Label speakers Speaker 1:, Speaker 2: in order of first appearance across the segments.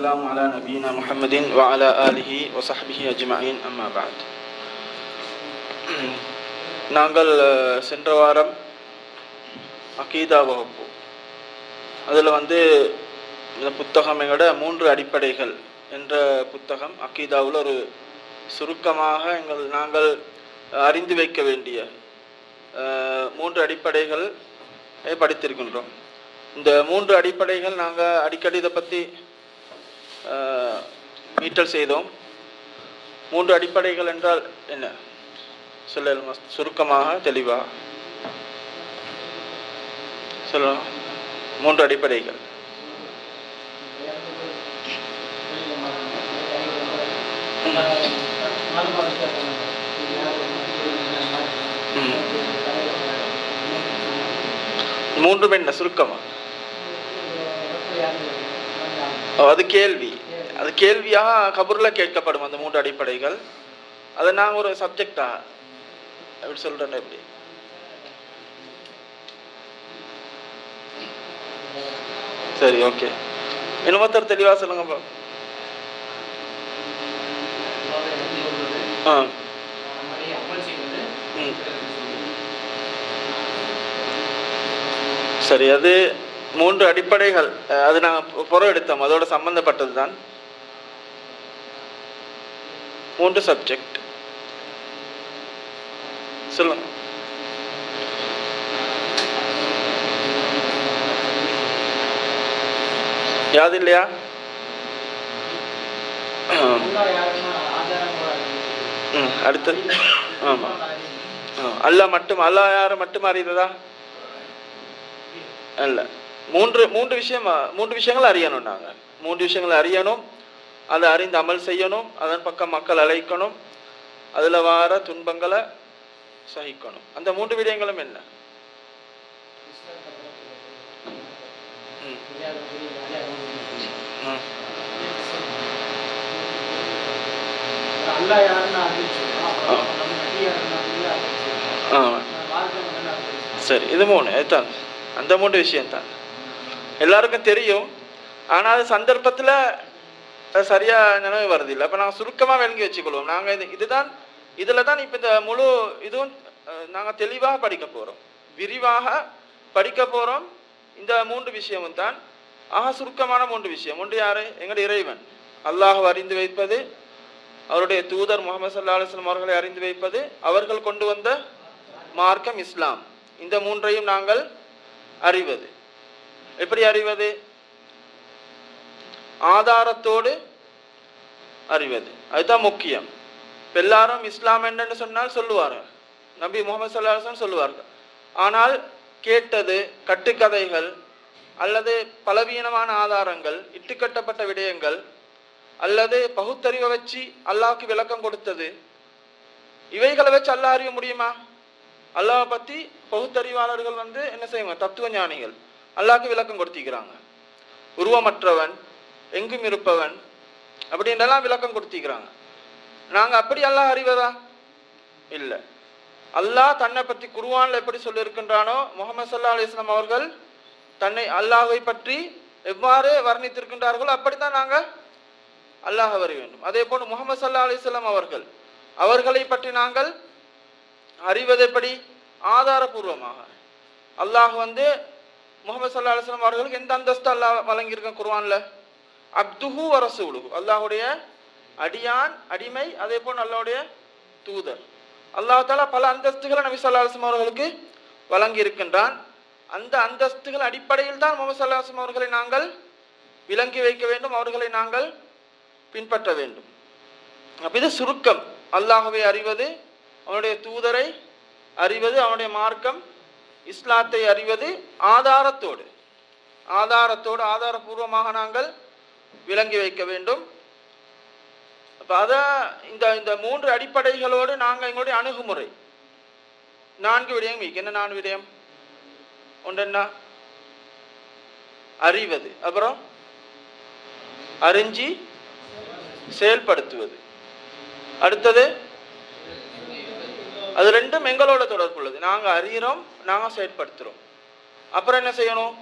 Speaker 1: والسلام على نبينا محمد وعلى آله وصحبه أجمعين أما بعد. நாங்கள் சென்ற வாரம் அகீதா வகுப்பு அதில் இந்த புத்தகம் எங்களோட 3 அடிப்படைகள் என்ற புத்தகம் அகீதாவில் ஒரு சுருக்கமாக நாங்கள் அறிந்து வைக்க வேண்டிய 3 அடிப்படைகள் படித்திருக்கின்றோம். இந்த 3 அடிப்படைகள் நாங்கள் அடிக்கடி இதை பற்றி மீட்டல் செய்தோம். 3 அடிப்படைகள் என்றால் என்ன சொல்ல சுருக்கமாக தெளிவா சொல்லலாம். 3 அடிப்படைகள் மூன்று என்ன சுருக்கமா? அது கேள்வி, அது கேள்வியாக கபூர்ல கேட்கப்படும். அந்த 3 அடிப்படைகள் அதை நாங்கள் ஒரு சப்ஜெக்டா எப்படி சொல்றேன்? எப்படி சரி, ஓகே. இன்னொருத்தர் தெளிவா சொல்லுங்க. சரி, அது 3 அடிப்படைகள். அது நாங்கள் புறம் எடுத்தோம், அதோட சம்பந்தப்பட்டது தான். 3 சப்ஜெக்ட் சொல்லுங்க. யாது இல்லையா? அடுத்தது ஆமா, அல்லாஹ் மட்டும். அல்லாஹ் யாரை மட்டும் அறிந்ததா? அல்ல. மூன்று விஷயங்கள் அறியணும். நாங்கள் 3 விஷயங்களை அறியணும். அதை அறிந்து அமல் செய்யணும். அதன் பக்கம் மக்கள் அழைக்கணும். அதில் வார துன்பங்களை சகிக்கணும். அந்த 3 விடயங்களும் என்ன? சரி, இது 3 அதுதான். அந்த 3 விஷயம்தான் எல்லாருக்கும் தெரியும். ஆனால் அது சந்தர்ப்பத்தில் சரியா நினைவு வருது இல்லை. அப்போ நாங்கள் சுருக்கமாக விளங்கி வச்சுக்கொள்வோம். நாங்கள் இதுதான் இதில் தான் இப்போ இந்த முழு இதுவும் நாங்கள் தெளிவாக படிக்க போகிறோம், விரிவாக படிக்க போகிறோம். இந்த 3 விஷயமும் தான் சுருக்கமான 3 விஷயம். ஒன்று யாரு? எங்களுடைய இறைவன் அல்லாஹ் அறிந்து வைப்பது, அவருடைய தூதர் முஹம்மது ஸல்லல்லாஹு அலைஹி வஸல்லம் அவர்களை அறிந்து வைப்பது, அவர்கள் கொண்டு வந்த மார்க்கம் இஸ்லாம். இந்த 3ஐயும் நாங்கள் அறிவது. எப்படி அறிவது? ஆதாரத்தோடு அறிவது. அதுதான் முக்கியம். இப்போ எல்லாரும் இஸ்லாம் என்னன்னு சொன்னால் சொல்லுவார்கள், நபி முஹம்மது ஸல்லல்லாஹு அலைஹி வஸல்லம் சொல்லுவார்கள். ஆனால் கேட்டது கட்டுக்கதைகள் அல்லது பலவீனமான ஆதாரங்கள், இட்டுக்கட்டப்பட்ட விடயங்கள் அல்லது பகுத்தறிவை வச்சு அல்லாஹ்க்கு விளக்கம் கொடுத்தது, இவைகளை வச்சு அல்லாஹ் அறிய முடியுமா? அல்லாஹ் பற்றி பகுத்தறிவாளர்கள் என்ன செய்வாங்க? தத்துவ ஞானிகள் அல்லாஹ்க்கு விளக்கம் கொடுத்திக்கிறாங்க. உருவமற்றவன், எங்கும் இருப்பவன் அப்படின்றெல்லாம் விளக்கம் கொடுத்திக்கிறாங்க. நாங்கள் அப்படி அல்லாஹ் அறிவதா? இல்லை. அல்லாஹ் தன்னை பற்றி குர்ஆன்ல எப்படி சொல்லியிருக்கின்றானோ, முஹம்மது ஸல்லல்லாஹு அலைஹி வஸல்லம் அவர்கள் தன்னை அல்லாஹ்வை பற்றி எவ்வாறு வர்ணித்திருக்கின்றார்களோ அப்படித்தான் நாங்கள் அல்லாஹ் அறிய வேண்டும். அதே போன்று முஹம்மது ஸல்லல்லாஹு அலைஹி வஸல்லம் அவர்களை பற்றி நாங்கள் அறிவது எப்படி? ஆதாரபூர்வமாக. அல்லாஹ் முஹம்மது ஸல்லல்லாஹு அலைஹி வஸல்லம் அவர்களுக்கு எந்த அந்தஸ்து அல்லாஹ் வழங்கியிருக்கான் குர்ஆன்ல? அப்துஹு வ ரசூலுஹு, அல்லாஹ்வுடைய அடியான், அடிமை. அதே போன்று அல்லாஹ்வுடைய தூதர். அல்லாஹ் தஆலா பல அந்தஸ்துகளை நபி ஸல்லல்லாஹு அலைஹி வஸல்லம் அவர்களுக்கு வழங்கி இருக்கின்றான். அந்த அந்தஸ்துகள் அடிப்படையில் தான் முஹம்மது ஸல்லல்லாஹு அலைஹி வஸல்லம் அவர்களை நாங்கள் விளங்கி வைக்க வேண்டும், அவர்களை நாங்கள் பின்பற்ற வேண்டும். அப்ப இது சுருக்கம். அல்லாஹ்வை அறிவது, அவனுடைய தூதரை அறிவது, அவனுடைய மார்க்கம் இஸ்லாத்தை அறிவது ஆதாரத்தோடு ஆதாரபூர்வமாக நாங்கள் விளங்கி வைக்க வேண்டும். அப்ப இந்த 3 அடிப்படைகளோடு நாங்கள் எங்களுடைய அணுகுமுறை 4 விடயம். என்ன 4 விடயம்? ஒன்று என்ன? அறிவது, அப்புறம் அறிஞ்சி செயல்படுத்துவது, அடுத்தது அது 2ம் எங்களோட தொடர்புள்ளது. நாங்கள் அறிகிறோம், நாங்கள் செயல்படுத்துகிறோம். அப்புறம் என்ன செய்யணும்?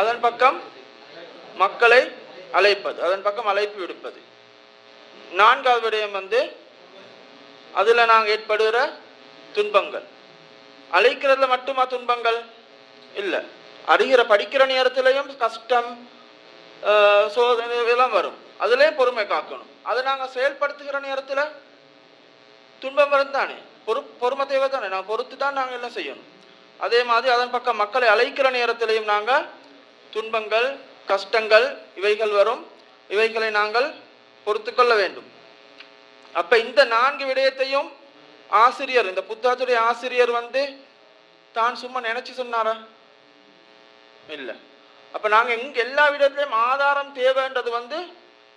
Speaker 1: அதன் பக்கம் மக்களை அழைப்பது, அதன் பக்கம் அழைப்பு விடுப்பது. நான்காவது விடயம் வந்து அதுல நாங்கள் ஏற்படுகிற துன்பங்கள். அழைக்கிறதுல மட்டுமா துன்பங்கள் இல்லை, அறிகிற படிக்கிற நேரத்திலையும் கஷ்டம் சோதனை இதெல்லாம் வரும், அதுலேயும் பொறுமை காக்கணும். அதை நாங்கள் செயல்படுத்துகிற நேரத்தில் துன்பம் வரும் தானே, பொறுமை தேவை தானே, நாங்கள் பொறுத்து தான் நாங்கள் எல்லாம் செய்யணும். அதே மாதிரி அதன் பக்கம் மக்களை அழைக்கிற நேரத்திலையும் நாங்கள் துன்பங்கள் கஷ்டங்கள் இவைகள் வரும், இவைகளை நாங்கள் பொறுத்து கொள்ள வேண்டும். அப்போ இந்த 4 விடயத்தையும் ஆசிரியர், இந்த புத்தகத்துடைய ஆசிரியர் வந்து தான் சும்மா நினைச்சு சொன்னாரா? இல்லை. அப்போ நாங்கள் இங்கே எல்லா விடத்திலையும் ஆதாரம் தேவைன்றது வந்து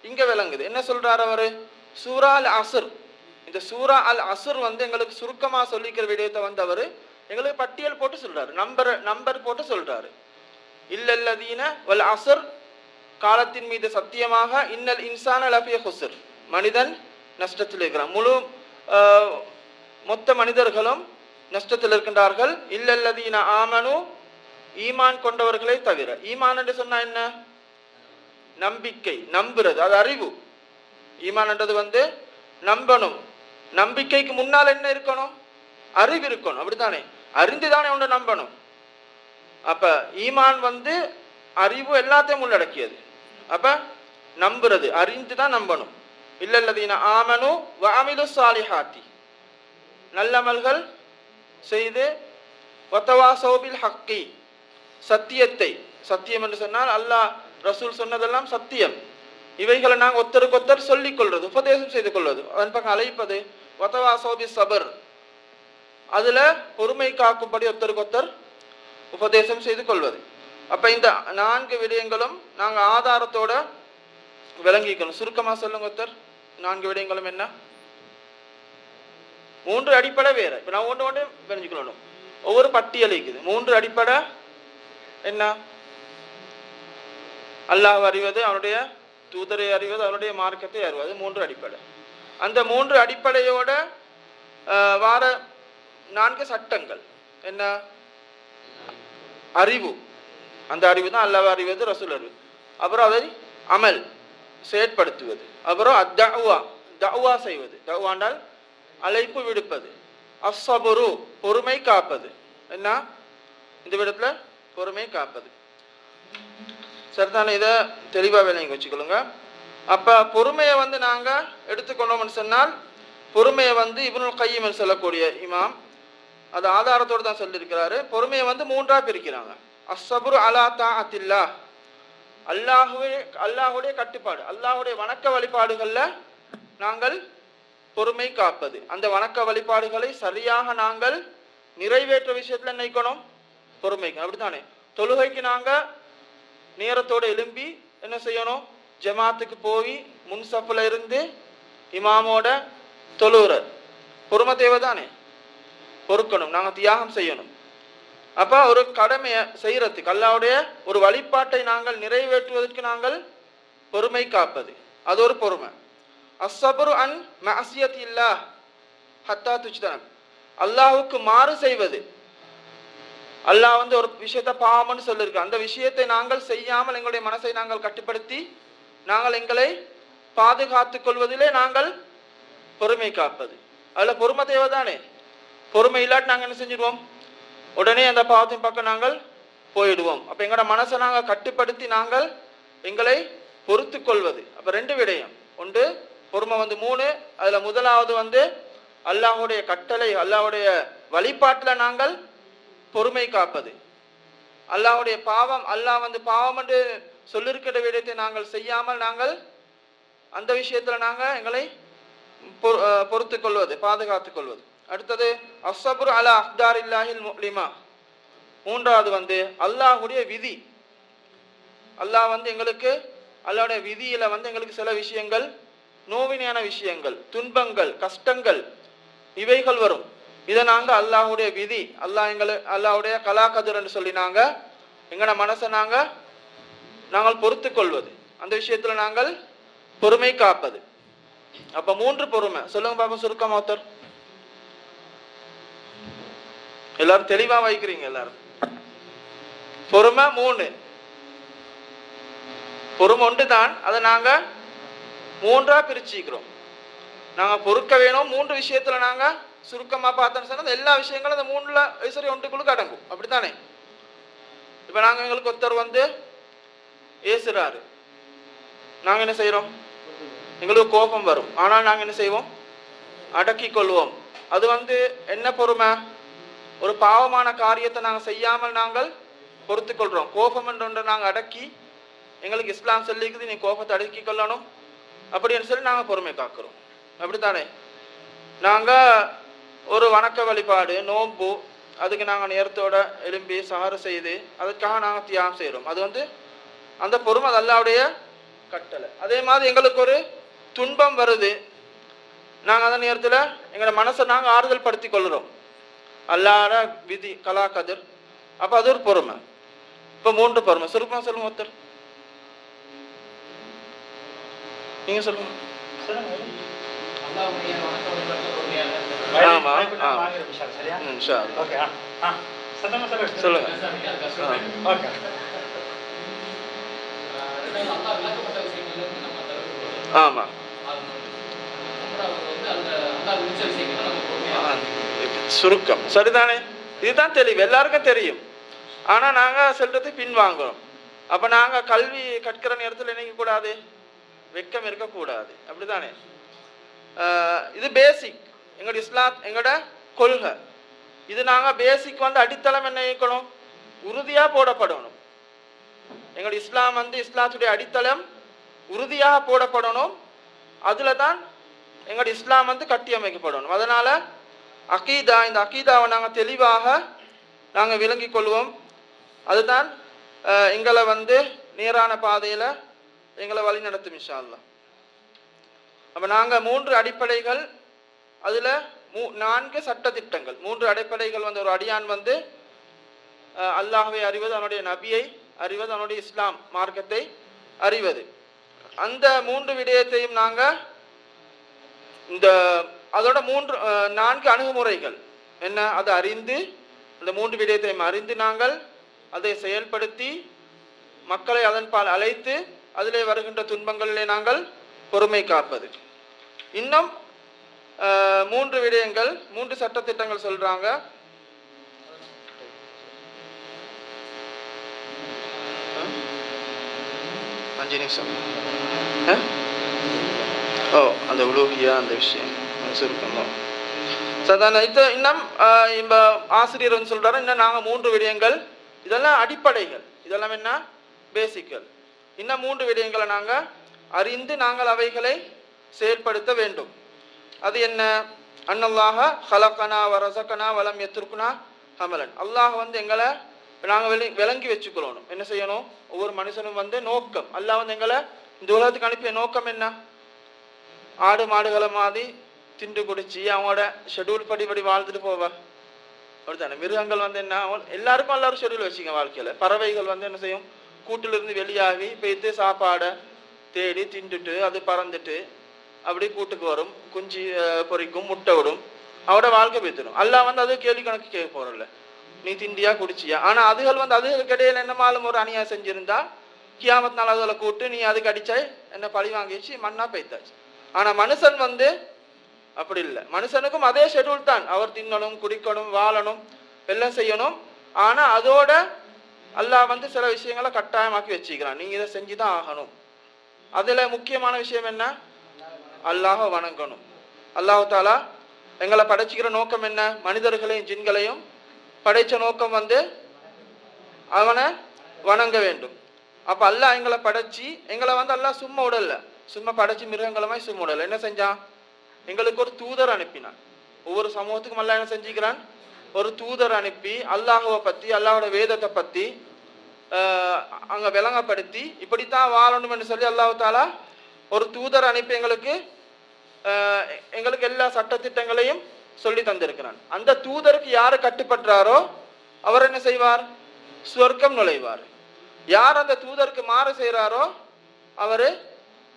Speaker 1: இங்கே விளங்குது. என்ன சொல்றாரு அவரு? சூரா அல் அஸ்ர், இந்த சூரா அல் அஸ்ர் வந்து எங்களுக்கு சுருக்கமாக சொல்லிக்கிற விடயத்தை வந்து அவர் எங்களுக்கு பட்டியல் போட்டு சொல்றாரு, நம்பர் போட்டு சொல்றாரு. இல்லல்லதீன வல் அஸ்ர், காலத்தின் மீது சத்தியமாக, இன்னல் இன்சான லஃபீ ஹுஸ்ர், மனிதன் நஷ்டத்தில் இருக்கிறான், முழு மொத்த மனிதர்களும் நஷ்டத்தில் இருக்கின்றார்கள். இல்லல்லதீன ஆமனு, ஈமான் கொண்டவர்களை தவிர. ஈமான் என்று சொன்னா என்ன? நம்பிக்கை, நம்புறது, அது அறிவு. ஈமான் என்றது வந்து நம்பணும். நம்பிக்கைக்கு முன்னால் என்ன இருக்கணும்? அறிவு இருக்கணும், அப்படித்தானே? அறிந்துதானே ஒன்று நம்பணும். அப்ப ஈமான் வந்து அறிவு எல்லாத்தையும் உள்ளடக்கியது. அப்ப நம்புறது, அறிந்து தான் நம்பணும். இல்லல்லதீன ஆமனு வ அமிலு ஸாலிஹாத்தி, நல்லமல்கள் செய்து, வதவாஸௌ பில் ஹக்கி, சத்தியத்தை, சத்தியம் என்று சொன்னால் அல்லாஹ் ரசூல் சொன்னதெல்லாம் சத்தியம், இவைகளை நாங்கள் ஒருத்தருக்கொத்தர் சொல்லிக் கொள்வது, உபதேசம் செய்து கொள்வது, அதன் பக்கம் அழைப்பது. வதவாஸௌ பிஸ் ஸப்ர், அதுல பொறுமை காக்கும்படி ஒருத்தருக்கொத்தர் உபதேசம் செய்து கொள்வது. அப்ப இந்த 4 விடயங்களும் நாங்கள் ஆதாரத்தோட விளங்கிக்கணும். சுருக்கமா சொல்லுங்க ஒருத்தர், 4 விடயங்களும் என்ன? 3 அடிப்படை வேற. இப்ப நான் ஒன்று தெரிஞ்சுக்கணும், ஒவ்வொரு பட்டியல் இருக்குது. 3 அடிப்படை என்ன? அல்லாஹ் அறிவது, அவனுடைய தூதரை அறிவது, அவனுடைய மார்க்கத்தை அறிவது, 3 அடிப்படை. அந்த 3 அடிப்படையோட வார 4 சட்டங்கள் என்ன? அறிவு, அந்த அறிவு தான் அல்லாஹ் அறிவது, ரசூல் அறிவு. அப்புறம் அதை அமல் செயற்படுத்துவது. அப்புறம் அத்தஅவா, தஅவா செய்வது, தஅவாண்டால் அழைப்பு விடுப்பது. அஸ்ஸபுரு, பொறுமை காப்பது. என்ன இந்த விடத்துல? பொறுமை காப்பது. சரிதானே? இதை தெளிவாக விளங்கி வச்சுக்கொள்ளுங்க. அப்போ பொறுமையை வந்து நாங்கள் எடுத்துக்கொண்டோம்னு சொன்னால், பொறுமையை வந்து இப்னுல் கையிம் சொல்லக்கூடிய இமாம் அது ஆதாரத்தோடு தான் சொல்லியிருக்கிறாரு. பொறுமையை வந்து 3ஆக பிரிக்கிறாங்க. அஸ்ஸபுரு அலா தாஅத்தில்லாஹ், அல்லாஹுடைய கட்டுப்பாடு, அல்லாஹுடைய வணக்க வழிபாடுகளில் நாங்கள் பொறுமை காப்பது. அந்த வணக்க வழிபாடுகளை சரியாக நாங்கள் நிறைவேற்ற விஷயத்தில் நினைக்கணும், பொறுமைக்கு. அப்படித்தானே? தொழுகைக்கு நாங்கள் நேரத்தோடு எழும்பி என்ன செய்யணும்? ஜமாத்துக்கு போய் முன்சஃபில் இருந்து இமாமோட தொழுகிற பொறுமை தேவை தானே? பொறுக்கணும், நாங்கள் தியாகம் செய்யணும். அப்போ ஒரு கடமையை செய்யறதுக்கு, அல்லாஹ்வுடைய ஒரு வழிபாட்டை நாங்கள் நிறைவேற்றுவதற்கு நாங்கள் பொறுமை காப்பது, அது ஒரு பொறுமை. அஸ்ஸப்ரு அன் மஅசியத்தில்லாஹ் ஹத்தா துஜ்தனப், அல்லாஹ்வுக்கு மாறு செய்வது. அல்லாஹ் வந்து ஒரு விஷயத்தை பாவம்னு சொல்லியிருக்கு, அந்த விஷயத்தை நாங்கள் செய்யாமல் எங்களுடைய மனசை நாங்கள் கட்டுப்படுத்தி நாங்கள் எங்களை பாதுகாத்துக் கொள்வதிலே நாங்கள் பொறுமை காப்பது. அதில் பொறுமை தேவை தானே? பொறுமை இல்லாட்டி நாங்கள் என்ன செஞ்சிடுவோம்? உடனே அந்த பாவத்தின் பக்கம் நாங்கள் போயிடுவோம். அப்போ எங்களோட மனசை நாங்கள் கட்டுப்படுத்தி நாங்கள் எங்களை பொறுத்து கொள்வது. அப்போ 2 விடயம். ஒன்று பொறுமை வந்து 3. அதில் முதலாவது வந்து அல்லாஹுடைய கட்டளை, அல்லாஹுடைய வழிபாட்டில் நாங்கள் பொறுமை காப்பது. அல்லாஹுடைய பாவம், அல்லாஹ் வந்து பாவம் என்று சொல்லிருக்கிற விடயத்தை நாங்கள் செய்யாமல் நாங்கள் அந்த விஷயத்தில் நாங்கள் எங்களை பொறுத்து கொள்வது, பாதுகாத்துக் கொள்வது. அடுத்தது அஸ்ஸப்ரு அலா அக்தாரில்லாஹில் முலிமா, 3வது வந்து அல்லாஹுடைய விதி. அல்லாஹ் வந்து எங்களுக்கு, அல்லாஹுடைய விதியில வந்து எங்களுக்கு சில விஷயங்கள், நோவினையான விஷயங்கள், துன்பங்கள், கஷ்டங்கள் இவைகள் வரும். இதை நாங்கள் அல்லாஹுடைய விதி, அல்லாஹுடைய கலாகதிர் என்று சொல்லி நாங்கள் எங்களோட மனசை நாங்கள் பொறுத்து கொள்வது, அந்த விஷயத்துல நாங்கள் பொறுமை காப்பது. அப்ப 3 பொறுமை. சொல்லுங்க பாப்பா சுருக்கமா ஒருத்தர். எல்லாரும் தெளிவா வைக்கிறீங்க. எல்லாரும் பொறுமை 3. பொறுமை ஒன்று தான். அதை நாங்கள் மூன்றாக பிரிச்சுக்கிறோம். நாங்கள் பொறுக்க வேணும். 3 விஷயத்தில் நாங்கள் சுருக்கமாக பார்த்தோன்னு சொன்னால் எல்லா விஷயங்களும் அந்த 3 சரி ஒன்றுக்குள்ளுக்கு அடங்கும். அப்படித்தானே? இப்போ நாங்கள் எங்களுக்கு ஒருத்தர் வந்து ஏசுறாரு, நாங்கள் என்ன செய்கிறோம்? எங்களுக்கு கோபம் வரும். ஆனால் நாங்கள் என்ன செய்வோம்? அடக்கி கொள்வோம். அது வந்து என்ன பொறுமை? ஒரு பாவமான காரியத்தை நாங்கள் செய்யாமல் நாங்கள் பொறுத்து கொள்கிறோம். கோபம் என்ற ஒன்றை நாங்கள் அடக்கி, எங்களுக்கு இஸ்லாம் சொல்லிக்குது நீ கோபத்தை அடக்கி கொள்ளணும் அப்படின்னு சொல்லி நாங்கள் பொறுமை காக்கிறோம். அப்படித்தானே? நாங்கள் ஒரு வணக்க வழிபாடு, நோன்பு, அதுக்கு நாங்கள் நேரத்தோட எழும்பி சஹர் செய்து அதுக்காக நாங்கள் தியாகம் செய்கிறோம். அது வந்து அந்த பொறுமை, அது அல்லாஹ்வுடைய கட்டளை. அதே மாதிரி எங்களுக்கு ஒரு துன்பம் வருது, நாங்கள் அந்த நேரத்தில் எங்களோட மனசை நாங்கள் ஆறுதல் படுத்தி கொள்கிறோம். அல்லாஹ்வோட விதி, கலா கதிர். அப்போ அது ஒரு பொறுமை. இப்போ 3 பொறுமை. சுருக்கமாக சொல்லுங்க ஒருத்தர், நீங்கள் சொல்லுங்க. ஆமா சொல்லுங்க. ஆமா சுருக்கம் சரிதானே? இதுதான் தெளிவு, எல்லாருக்கும் தெரியும். ஆனா நாங்க செல்றது பின்வாங்குறோம். அப்ப நாங்க கல்வி கற்கிற நேரத்தில் நினைக்க கூடாது, வெக்கம் இருக்கக்கூடாது. அப்படித்தானே? இது பேசிக், எங்களோட இஸ்லாம், எங்களோட கொள்கை. இது நாங்கள் பேசிக் வந்து அடித்தளம் என்ன இருக்கணும்? உறுதியாக போடப்படணும். எங்களோட இஸ்லாம் வந்து இஸ்லாத்துடைய அடித்தளம் உறுதியாக போடப்படணும். அதில் தான் எங்களோட இஸ்லாம் வந்து கட்டி அமைக்கப்படணும். அதனால் அகீதா, இந்த அகீதாவை நாங்கள் தெளிவாக நாங்கள் விளங்கி கொள்வோம். அதுதான் எங்களை வந்து நேரான பாதையில் எங்களை வழி நடத்தும் இன்ஷா அல்லாஹ். அப்போ நாங்கள் 3 அடிப்படைகள், அதில் 4 சட்டத்திட்டங்கள், 3 அடிப்படைகள் வந்து ஒரு அடியான் வந்து அல்லாஹ்வை அறிவது, அவனுடைய நபியை அறிவது, அவனுடைய இஸ்லாம் மார்க்கத்தை அறிவது. அந்த 3 விடயத்தையும் நாங்கள் இந்த அதோட 4 அணுகுமுறைகள் என்ன, அதை அறிந்து, அந்த 3 விடயத்தையும் அறிந்து நாங்கள் அதை செயல்படுத்தி மக்களை அதன் பால் அழைத்து அதிலே வருகின்ற துன்பங்களிலே நாங்கள் பொறுமை காப்பது. இன்னும் 3 விடயங்கள், 3 சட்டத்திட்டங்கள் சொல்றாங்க. அந்த உலோகியா அந்த விஷயம் சுருக்கம் சாதாரண. இது இன்னும் ஆசிரியர் வந்து சொல்றாரு, இன்னும் நாங்கள் 3 விடயங்கள், இதெல்லாம் அடிப்படைகள், இதெல்லாம் என்ன பேசிக்கல். இன்னும் 3 விடயங்களை நாங்கள் அறிந்து நாங்கள் அவைகளை செயல்படுத்த வேண்டும். அது என்ன? அன்னல்லாஹ ஹலகனா வரசகனா வலம் யத்ருக்னா ஹமலன். அல்லாஹ் வந்து எங்களை நாங்கள் விளங்கி வச்சுக்கொள்ளணும். என்ன செய்யணும்? ஒவ்வொரு மனுஷனும் வந்து நோக்கம், அல்லாஹ் வந்து எங்களை இந்த உலகத்துக்கு அனுப்பிய நோக்கம் என்ன? ஆடு மாடுகளை மாதிரி திண்டு குடிச்சு அவங்களோட ஷெடியூல் படி வாழ்ந்துட்டு போவா? அப்படித்தானே? மிருகங்கள் வந்து என்ன, எல்லாருக்கும் எல்லாரும் ஷெடியூல் வச்சுக்க வாழ்க்கையில். பறவைகள் வந்து என்ன செய்யும்? கூட்டிலிருந்து வெளியாகி போய்த்து சாப்பாடை தேடி திண்டுட்டு அது பறந்துட்டு அப்படி கூட்டுக்கு வரும், குஞ்சு பொறிக்கும், முட்டை விடும், அவட வாழ்க்கை போய்த்திடும். அல்லாஹ் வந்து அது கேள்வி கணக்கு கேட்க போறல, நீ திண்டியா குடிச்சியா? ஆனால் அதுகள் வந்து அதுகளுக்கு இடையில என்னமாலும் ஒரு அநியாயம் செஞ்சிருந்தா கியாமத் நாள் அதுகளை கூட்டு நீ அதுக்கு அடிச்சாய் என்ன பழி வாங்கிச்சு மண்ணா பெய்த்தாச்சு. ஆனால் மனுஷன் வந்து அப்படி இல்லை. மனுஷனுக்கும் அதே ஷெடியூல் தான், அவர் தின்னணும், குடிக்கணும், வாழணும், எல்லாம் செய்யணும். ஆனால் அதோட அல்லாஹ் வந்து சில விஷயங்களை கட்டாயமாக்கி வச்சுக்கிறான், நீங்க இதை செஞ்சுதான் ஆகணும். அதுல முக்கியமான விஷயம் என்ன? அல்லாஹ் வணங்கணும். அல்லாஹ் தாலா எங்களை படைச்சிக்கிற நோக்கம் என்ன? மனிதர்களையும் ஜின்களையும் படைச்ச நோக்கம் வந்து அவனை வணங்க வேண்டும். அப்ப அல்லாஹ் எங்களை படைச்சி, எங்களை வந்து அல்லாஹ் சும்மா விடல, சும்மா படைச்சி மிருகங்களமாய் சும்மா விடல. என்ன செஞ்சான்? எங்களுக்கு ஒரு தூதர் அனுப்பினான். ஒவ்வொரு சமூகத்துக்கும் அல்லாஹ் என்ன செஞ்சுக்கிறான்? ஒரு தூதர் அனுப்பி அல்லாஹுவை பத்தி, அல்லாஹோட வேதத்தை பத்தி அங்க விளங்கப்படுத்தி இப்படித்தான் வாழணும் என்று சொல்லி அல்லாஹ் தாலா ஒரு தூதர் அனுப்பி எங்களுக்கு எல்லா சட்டத்திட்டங்களையும் சொல்லி தந்திருக்கிறான். அந்த தூதருக்கு யாரு கட்டுப்பட்டாரோ அவர் என்ன செய்வார்? சொர்க்கம் நுழைவார். யார் அந்த தூதருக்கு மாறு செய்கிறாரோ அவரு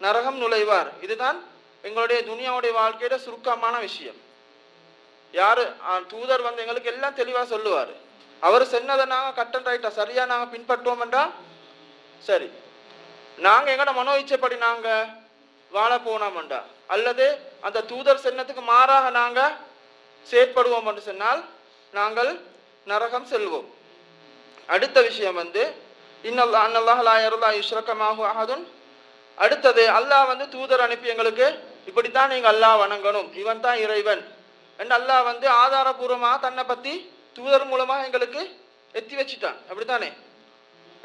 Speaker 1: நரகம் நுழைவார். இதுதான் எங்களுடைய துனியாவுடைய வாழ்க்கையோட சுருக்கமான விஷயம். யாரு தூதர் வந்து எங்களுக்கு எல்லாம் தெளிவா சொல்லுவார். அவர் சொன்னதை நாங்கள் கட்டன் ரைட்டா சரியா நாங்கள் பின்பற்றுவோம் என்றா சரி, நாங்கள் எங்களோட மனோ இச்சைப்படி நாங்கள் வாழ போனோம்டா அல்லது அந்த தூதர் சென்னத்துக்கு மாறாக நாங்கள் செயற்படுவோம் என்று சொன்னால் நாங்கள் நரகம் செல்வோம். அடுத்த விஷயம் இன்னல்லாஹ் லா யர்லா யுஷ்ரக மஅஹு அஹதுன். அடுத்தது அல்லாஹ் தூதர் அனுப்பி எங்களுக்கு இப்படித்தான் நீங்கள் அல்லாஹ் வணங்கணும், இவன் தான் இறைவன் என்று அல்லாஹ் ஆதாரபூர்வமாக தன்னை பற்றி தூதர் மூலமாக எங்களுக்கு எத்தி வச்சுட்டான். அப்படித்தானே?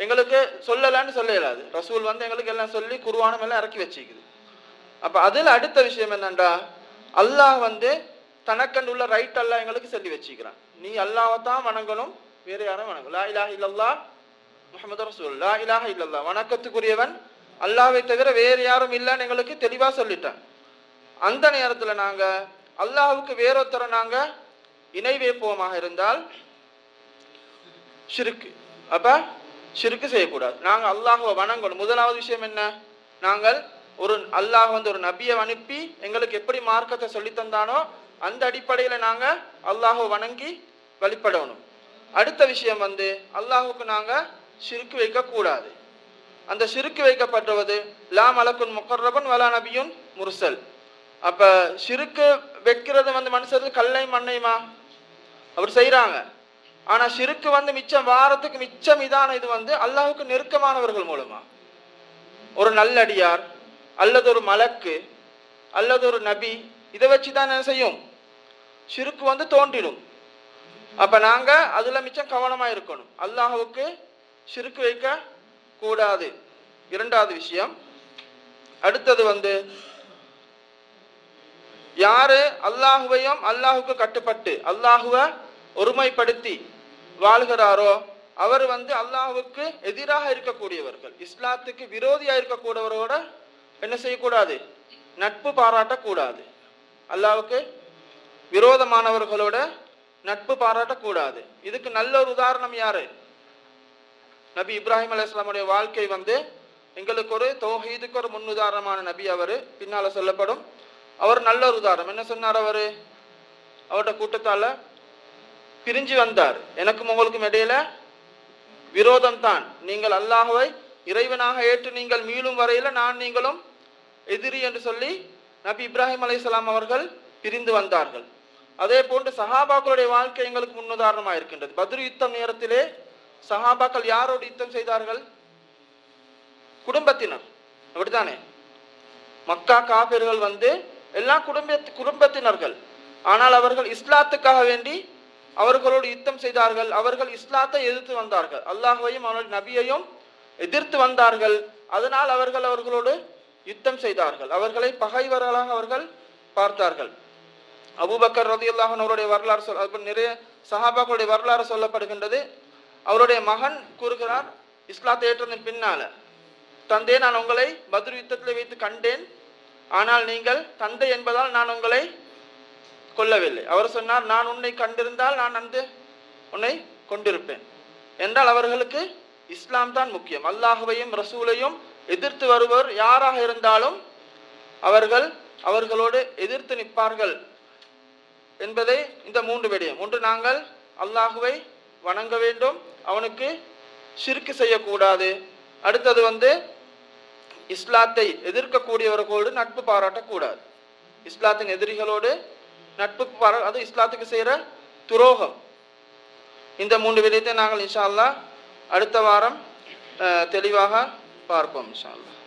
Speaker 1: எங்களுக்கு சொல்லலான்னு சொல்ல இயலாது. ரசூல் எங்களுக்கு எல்லாம் சொல்லி குர்ஆனும் எல்லாம் இறக்கி வச்சுக்குது. அப்போ அதில் அடுத்த விஷயம் என்னண்டா, அல்லாஹ் தனக்கண்டு உள்ள ரைட் அல்லாஹ் எங்களுக்கு சொல்லி வச்சுக்கிறான். நீ அல்லாஹ்வை தான் வணங்கணும், வேற யாரும் வணங்கும். லா இலாஹ இல்லல்லாஹ் முஹம்மது ரசூல், லா இலாஹ இல்லல்லாஹ், வணக்கத்துக்குரியவன் அல்லாஹ்வை தவிர வேறு யாரும் இல்லைன்னு எங்களுக்கு தெளிவாக சொல்லிட்டான். அந்த நேரத்தில் நாங்கள் அல்லாஹ்வுக்கு வேறொருத்தரை நாங்கள் இணை வைப்போமாக இருந்தால் ஷிர்க். அப்போ ஷிர்க் செய்யக்கூடாது. நாங்கள் அல்லாஹ்வை வணங்கணும். முதலாவது விஷயம் என்ன? நாங்கள் அல்லாஹ் ஒரு நபியை அனுப்பி எங்களுக்கு எப்படி மார்க்கத்தை சொல்லித்தந்தானோ அந்த அடிப்படையில் நாங்கள் அல்லாஹ்வை வணங்கி வழிபடணும். அடுத்த விஷயம் அல்லாஹ்வுக்கு நாங்கள் ஷிர்க் வைக்கக்கூடாது. அந்த ஷிர்க் வைக்கப்படுவது லா மலக்குன் முகர்ரபன் வலா நபியுன் முர்சல். அப்போ ஷிர்க்கு வைக்கிறது மனுஷருக்கு கல்லை மண்ணையுமா அப்படி செய்கிறாங்க. ஆனால் ஷிர்க்கு மிச்சம் வாரத்துக்கு மிச்சம் இதான இது அல்லாஹ்வுக்கு நெருக்கமானவர்கள் மூலமா ஒரு நல்லடியார் அல்லது ஒரு மலக்கு அல்லது ஒரு நபி இதை வச்சு தான் என்ன செய்யும்? ஷிர்க்கு தோன்றிடும். அப்போ நாங்கள் அதில் மிச்சம் கவனமாக இருக்கணும். அல்லாஹ்வுக்கு ஷிர்க் வைக்க கூடாது. இரண்டாவது விஷயம். அடுத்தது யாரு அல்லாஹுவையும் அல்லாஹுக்கு கட்டுப்பட்டு அல்லாஹுவை ஒருமைப்படுத்தி வாழ்கிறாரோ அவர் அல்லாஹ்வுக்கு எதிராக இருக்கக்கூடியவர்கள், இஸ்லாத்துக்கு விரோதியாக இருக்கக்கூடியவரோட என்ன செய்யக்கூடாது? நட்பு பாராட்டக்கூடாது. அல்லாஹ்வுக்கு விரோதமானவர்களோட நட்பு பாராட்டக்கூடாது. இதுக்கு நல்ல ஒரு உதாரணம் யாரு? நபி இப்ராஹிம் அலைஹிஸ்ஸலாமுடைய வாழ்க்கை எங்களுக்கு ஒரு தௌஹீதுக்கு ஒரு முன்னுதாரணமான நபி. அவர் பின்னால சொல்லப்படும். அவர் நல்ல ஒரு உதாரணம். என்ன சொன்னார்? அவரோட கூட்டத்தால பிரிஞ்சு வந்தார். எனக்கும் உங்களுக்கும் இடையில விரோதம் தான். நீங்கள் அல்லாஹ்வை இறைவனாக ஏற்று நீங்கள் மீளும் வரையில நான் நீங்களும் எதிரி என்று சொல்லி நபி இப்ராஹிம் அலைஹிஸ்ஸலாம் அவர்கள் பிரிந்து வந்தார்கள். அதே போன்று சஹாபாக்களுடைய வாழ்க்கை எங்களுக்கு முன்னுதாரணமாக இருக்கின்றது. பத்ர் யுத்தம் நேரத்திலே சஹாபாக்கள் யாரோடு யுத்தம் செய்தார்கள்? குடும்பத்தினர். அப்படித்தானே? மக்கா காபிர்கள் எல்லாம் குடும்பத்தினர்கள். ஆனால் அவர்கள் இஸ்லாத்துக்காக வேண்டி அவர்களோடு யுத்தம் செய்தார்கள். அவர்கள் இஸ்லாத்தை எதிர்த்து வந்தார்கள். அல்லாஹ்வையும் அவருடைய நபியையும் எதிர்த்து வந்தார்கள். அதனால் அவர்களோடு யுத்தம் செய்தார்கள். அவர்களை பகைவர்களாக அவர்கள் பார்த்தார்கள். அபூபக்கர் ரலியல்லாஹு அன்ஹு அவருடைய வரலாறு நிறைய சஹாபாக்களுடைய வரலாறு சொல்லப்படுகின்றது. அவருடைய மகன் கூறுகிறார், இஸ்லாத்தை ஏற்றதன் பின்னால, தந்தை நான் உங்களை பத்ர் யுத்தத்தில் வைத்து கண்டேன், ஆனால் நீங்கள் தந்தை என்பதால் நான் உங்களை கொல்லவில்லை. அவர் சொன்னார், நான் உன்னை கண்டிருந்தால் நான் உன்னை கொண்டிருப்பேன் என்றால் அவர்களுக்கு இஸ்லாம் தான் முக்கியம். அல்லாஹ்வையும் ரசூலையும் எதிர்த்து வருவர் யாராக இருந்தாலும் அவர்களோடு எதிர்த்து நிற்பார்கள் என்பதை இந்த மூன்று விடயம். ஒன்று, நாங்கள் அல்லாஹ்வை வணங்க வேண்டும், அவனுக்கு ஷிர்க் செய்யக்கூடாது. அடுத்தது இஸ்லாத்தை எதிர்க்கக்கூடியவர்களோடு நட்பு பாராட்டக்கூடாது. இஸ்லாத்தின் எதிரிகளோடு நட்பு அது இஸ்லாத்துக்கு செய்கிற துரோகம். இந்த மூன்று விடயத்தை நாங்கள் இன்ஷா அல்லாஹ் அடுத்த வாரம் தெளிவாக பார்ப்போம் இன்ஷா அல்லாஹ்.